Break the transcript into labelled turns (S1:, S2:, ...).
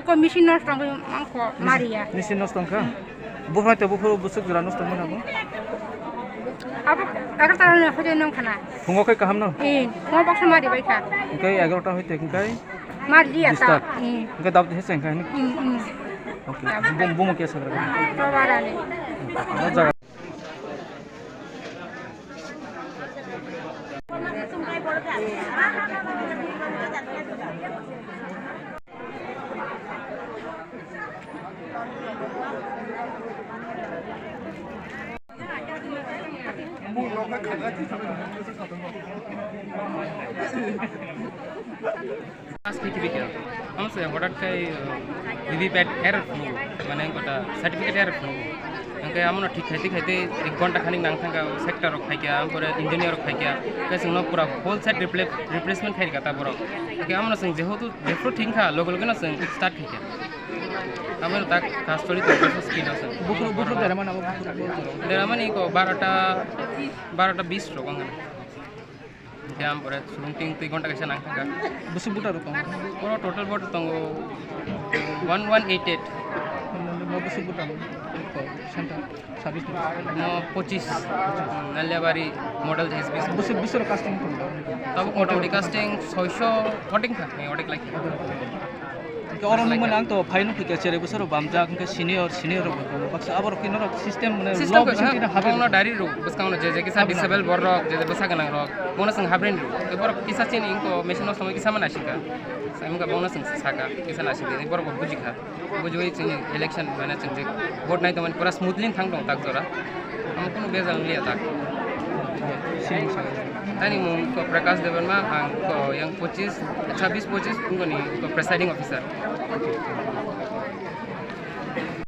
S1: Ko mesin nos tong mangko Maria.
S2: Mesin nos tongka. Bukan itu busuk jalan nos tong mana bu?
S1: Apa agar tahan aku jenong kana.
S2: Hungo kai kaham no?
S1: Mau bakso mari baik kan?
S2: Kai 11টা হইতে kai
S1: Mari ya ta.
S2: Kai dapat hesen kai ni. Oke. Bum ke asal kan?
S1: Tawarane.
S2: Jaga.
S3: हठात VVPAT error माने गोटा certificate error अंके आमन ठीक खाइते खाइते 1 घंटा खानी नांगथांगा sector रख खाइया आमपर इंजीनियर रख खाइया कैसे न पूरा होल सेट रिप्लेसमेंट खाइ गाता बर के आमन संग जेहेतु डेफ्रो थिंखा लोग लोग न संग स्टार्ट खाइया आमन ता कास्टोरी तो स्किल আছে
S2: बुखरो
S3: देरामानी को 12টা 20 রকম Jam berat sunting 3 घंटा कैसे नांग था
S2: busuk buta ro tong
S3: पूरा टोटल बोट तंगो 1188
S2: no busuk buta center service
S3: no 25 नल्याबारी मॉडल है इस
S2: busuk busuk casting
S3: तब ऑटोमेटिक कास्टिंग 600 हॉटिंग था मैं ऑडिक लाइक
S2: orang mana ang to final ke chere busaro bamja ke senior baksa abor kinor system mane
S3: law bising kina habna dari ro baska je je kisa disable bor ro je basa kana ro bona sang habren ro ebor kisa chen inko machine samay kisa mana shika sam ka bona sang saka kisa na shika ebor buji kha bujoi chen election mana chen je vote nai to man pura smoothly thang dong tak jora हम कोनो bezel लिया tak tani mo ko Prakash Devarma ang ko yang 26 25 उनको ni ko presiding officer